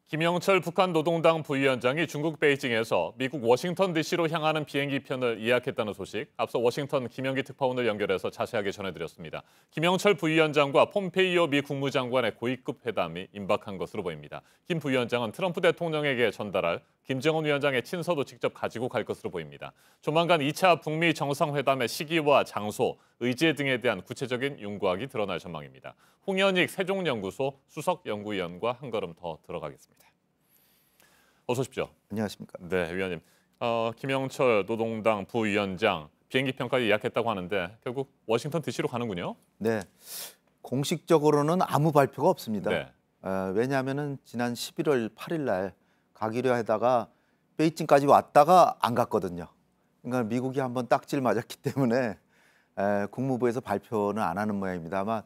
김영철 북한 노동당 부위원장이 중국 베이징에서 미국 워싱턴 DC로 향하는 비행기 편을 예약했다는 소식, 앞서 워싱턴 김영기 특파원을 연결해서 자세하게 전해드렸습니다. 김영철 부위원장과 폼페이오 미 국무장관의 고위급 회담이 임박한 것으로 보입니다. 김 부위원장은 트럼프 대통령에게 전달할 김정은 위원장의 친서도 직접 가지고 갈 것으로 보입니다. 조만간 2차 북미 정상회담의 시기와 장소, 의제 등에 대한 구체적인 윤곽이 드러날 전망입니다. 홍현익 세종연구소 수석연구위원과 한 걸음 더 들어가겠습니다. 어서 오십시오. 안녕하십니까. 네, 위원님. 김영철 노동당 부위원장 비행기 편까지 예약했다고 하는데 결국 워싱턴 DC로 가는군요. 네, 공식적으로는 아무 발표가 없습니다. 네. 왜냐하면 지난 11월 8일 날 가기로 하다가 베이징까지 왔다가 안 갔거든요. 그러니까 미국이 한번 딱지를 맞았기 때문에 국무부에서 발표는 안 하는 모양입니다. 아마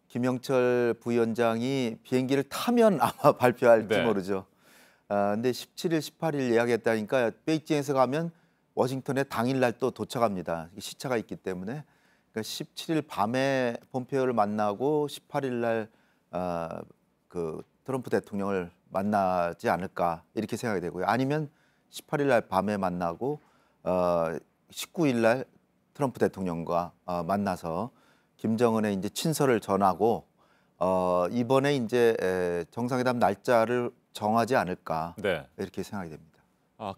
김영철 부위원장이 비행기를 타면 아마 발표할지 네. 모르죠. 근데 17일, 18일 예약했다니까 베이징에서 가면 워싱턴에 당일날 또 도착합니다. 시차가 있기 때문에. 그러니까 17일 밤에 폼페이오를 만나고 18일 날 그 트럼프 대통령을 만나지 않을까 이렇게 생각이 되고요. 아니면 18일 날 밤에 만나고 19일 날 트럼프 대통령과 만나서 김정은의 이제 친서를 전하고 이번에 이제 정상회담 날짜를 정하지 않을까 네. 이렇게 생각이 됩니다.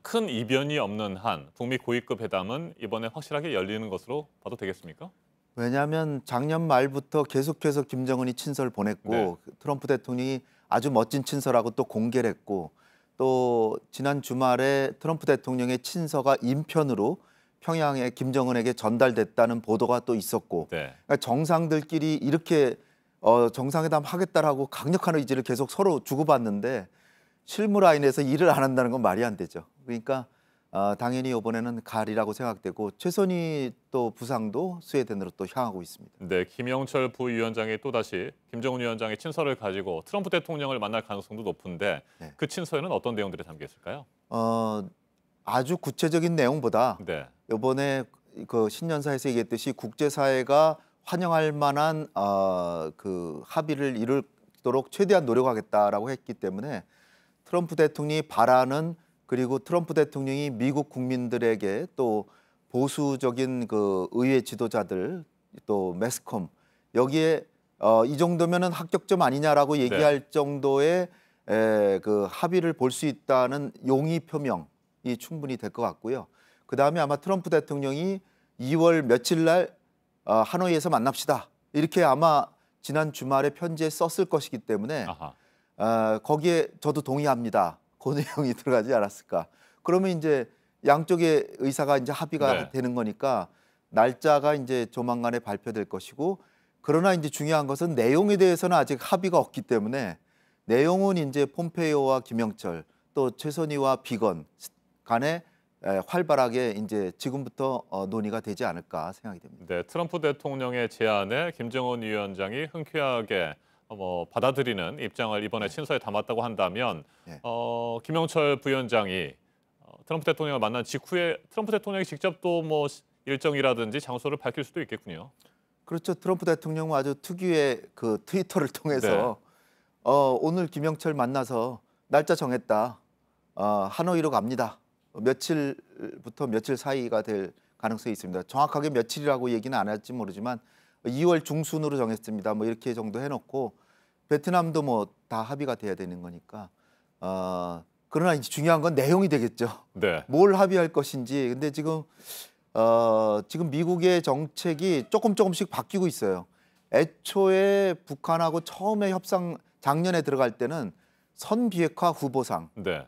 큰 이변이 없는 한 북미 고위급 회담은 이번에 확실하게 열리는 것으로 봐도 되겠습니까? 왜냐하면 작년 말부터 계속해서 김정은이 친서를 보냈고 네. 트럼프 대통령이 아주 멋진 친서라고 또 공개를 했고 또 지난 주말에 트럼프 대통령의 친서가 인편으로 평양에 김정은에게 전달됐다는 보도가 또 있었고 네. 그러니까 정상들끼리 이렇게 정상회담 하겠다라고 강력한 의지를 계속 서로 주고받는데 실무 라인에서 일을 안 한다는 건 말이 안 되죠. 그러니까 당연히 이번에는 가리라고 생각되고 최선희 또 부상도 스웨덴으로 또 향하고 있습니다. 네, 김영철 부위원장이 또다시 김정은 위원장의 친서를 가지고 트럼프 대통령을 만날 가능성도 높은데 네. 그 친서에는 어떤 내용들이 담겨 있을까요? 아주 구체적인 내용보다 네. 이번에 그 신년사에서 얘기했듯이 국제사회가 환영할 만한 그 합의를 이루도록 최대한 노력하겠다라고 했기 때문에 트럼프 대통령이 바라는 그리고 트럼프 대통령이 미국 국민들에게 또 보수적인 그 의회 지도자들 또 매스컴 여기에 이 정도면은 합격점 아니냐라고 얘기할 정도의 그 합의를 볼 수 있다는 용의 표명이 충분히 될 것 같고요. 그 다음에 아마 트럼프 대통령이 2월 며칠 날 하노이에서 만납시다 이렇게 아마 지난 주말에 편지에 썼을 것이기 때문에 거기에 저도 동의합니다. 그 내용이 들어가지 않았을까. 그러면 이제 양쪽의 의사가 이제 합의가 되는 거니까 날짜가 이제 조만간에 발표될 것이고 그러나 이제 중요한 것은 내용에 대해서는 아직 합의가 없기 때문에 내용은 이제 폼페이오와 김영철 또 최선희와 비건 간에 활발하게 이제 지금부터 논의가 되지 않을까 생각이 됩니다. 네, 트럼프 대통령의 제안에 김정은 위원장이 흔쾌하게 받아들이는 입장을 이번에 친서에 담았다고 한다면 김영철 부위원장이 트럼프 대통령을 만난 직후에 트럼프 대통령이 직접 또 뭐 일정이라든지 장소를 밝힐 수도 있겠군요. 그렇죠. 트럼프 대통령은 아주 특유의 그 트위터를 통해서 오늘 김영철 만나서 날짜 정했다. 하노이로 갑니다. 며칠부터 며칠 사이가 될 가능성이 있습니다. 정확하게 며칠이라고 얘기는 안 할지 모르지만 2월 중순으로 정했습니다. 뭐 이렇게 정도 해놓고 베트남도 뭐 다 합의가 돼야 되는 거니까 그러나 이제 중요한 건 내용이 되겠죠. 네. 뭘 합의할 것인지. 근데 지금 미국의 정책이 조금씩 바뀌고 있어요. 애초에 북한하고 처음에 협상 작년에 들어갈 때는 선비핵화 후보상. 네.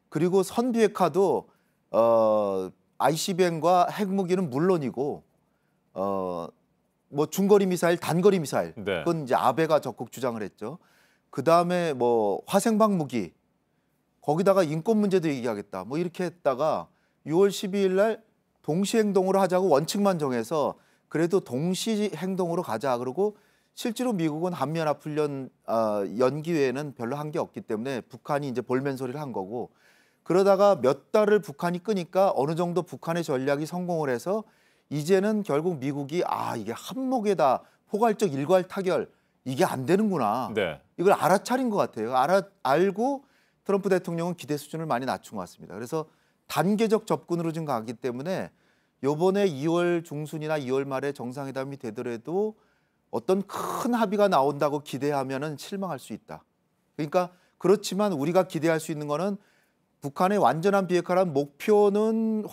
그리고 선비핵화도 ICBM과 핵무기는 물론이고 뭐 중거리 미사일, 단거리 미사일 그건 이제 아베가 적극 주장을 했죠. 그 다음에 뭐 화생방 무기 거기다가 인권 문제도 얘기하겠다. 뭐 이렇게 했다가 6월 12일 날 동시 행동으로 하자고 원칙만 정해서 그래도 동시 행동으로 가자 그러고 실제로 미국은 한미연합훈련 연기 외에는 별로 한 게 없기 때문에 북한이 이제 볼멘 소리를 한 거고 그러다가 몇 달을 북한이 끄니까 어느 정도 북한의 전략이 성공을 해서 이제는 결국 미국이 이게 한목에다 포괄적 일괄 타결 이게 안 되는구나. 이걸 알아차린 것 같아요. 알고 트럼프 대통령은 기대 수준을 많이 낮춘 것 같습니다. 그래서 단계적 접근으로 좀 가기 때문에 요번에 2월 중순이나 2월 말에 정상회담이 되더라도 어떤 큰 합의가 나온다고 기대하면은 실망할 수 있다. 그러니까 그렇지만 우리가 기대할 수 있는 거는 북한의 완전한 비핵화란 목표는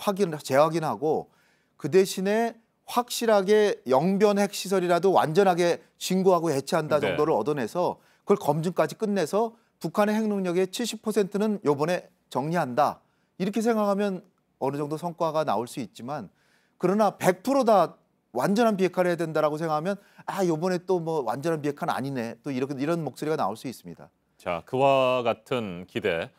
재확인하고 그 대신에 확실하게 영변 핵시설이라도 완전하게 신고하고 해체한다 네. 정도를 얻어내서 그걸 검증까지 끝내서 북한의 핵 능력의 70%는 요번에 정리한다. 이렇게 생각하면 어느 정도 성과가 나올 수 있지만 그러나 100%다 완전한 비핵화를 해야 된다라고 생각하면 요번에 또 뭐 완전한 비핵화는 아니네. 또 이런 목소리가 나올 수 있습니다. 자, 그와 같은 기대,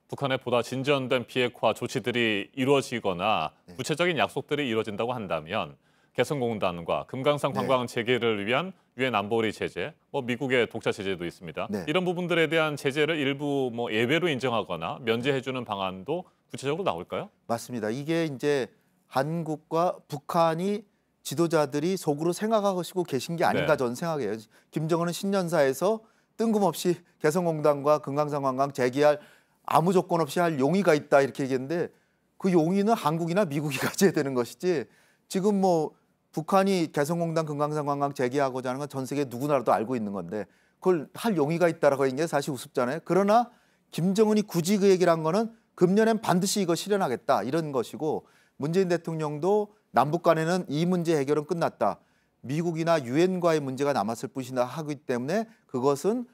북한의 보다 진전된 비핵화 조치들이 이루어지거나 구체적인 약속들이 이루어진다고 한다면 개성공단과 금강산 관광 재개를 위한 유엔 안보리 제재, 미국의 독자 제재도 있습니다. 네. 이런 부분들에 대한 제재를 일부 예외로 인정하거나 면제해주는 방안도 구체적으로 나올까요? 맞습니다. 이게 이제 한국과 북한이 지도자들이 속으로 생각하고 계신 게 아닌가 네. 저는 생각해요. 김정은은 신년사에서 뜬금없이 개성공단과 금강산 관광 재개할 아무 조건 없이 할 용의가 있다 이렇게 얘기했는데 그 용의는 한국이나 미국이 가져야 되는 것이지 지금 뭐 북한이 개성공단 금강산 관광 재개하고자 하는 건 전 세계 누구나라도 알고 있는 건데 그걸 할 용의가 있다라고 하는 게 사실 우습잖아요. 그러나 김정은이 굳이 그 얘기를 한 거는 금년엔 반드시 이거 실현하겠다 이런 것이고 문재인 대통령도 남북 간에는 이 문제 해결은 끝났다. 미국이나 유엔과의 문제가 남았을 뿐이다 하기 때문에 그것은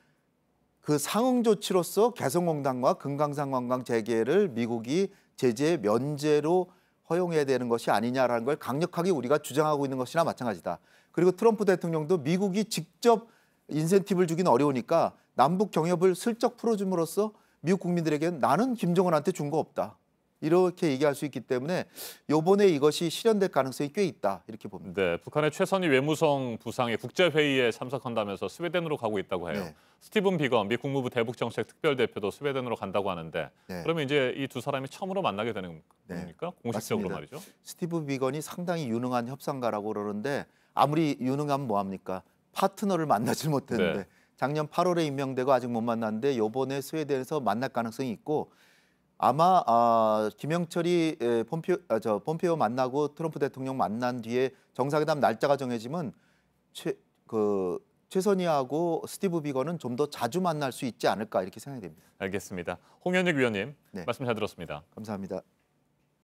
그 상응 조치로서 개성공단과 금강산 관광 재개를 미국이 제재 면제로 허용해야 되는 것이 아니냐라는 걸 강력하게 우리가 주장하고 있는 것이나 마찬가지다. 그리고 트럼프 대통령도 미국이 직접 인센티브를 주기는 어려우니까 남북 경협을 슬쩍 풀어줌으로써 미국 국민들에게는 나는 김정은한테 준 거 없다. 이렇게 얘기할 수 있기 때문에 이번에 이것이 실현될 가능성이 꽤 있다 이렇게 봅니다. 네, 북한의 최선희 외무성 부상이 국제회의에 참석한다면서 스웨덴으로 가고 있다고 해요. 네. 스티븐 비건 미 국무부 대북정책 특별대표도 스웨덴으로 간다고 하는데 네. 그러면 이제 이 두 사람이 처음으로 만나게 되는 겁니까? 공식적으로 맞습니다. 말이죠. 스티브 비건이 상당히 유능한 협상가라고 그러는데 아무리 유능하면 뭐합니까? 파트너를 만나질 못했는데 네. 작년 8월에 임명되고 아직 못 만났는데 이번에 스웨덴에서 만날 가능성이 있고 아마 김영철이 폼페이오 만나고 트럼프 대통령 만난 뒤에 정상회담 날짜가 정해지면 최선희하고 스티브 비건은 좀 더 자주 만날 수 있지 않을까 이렇게 생각이 됩니다. 알겠습니다. 홍현익 위원님 네. 말씀 잘 들었습니다. 감사합니다.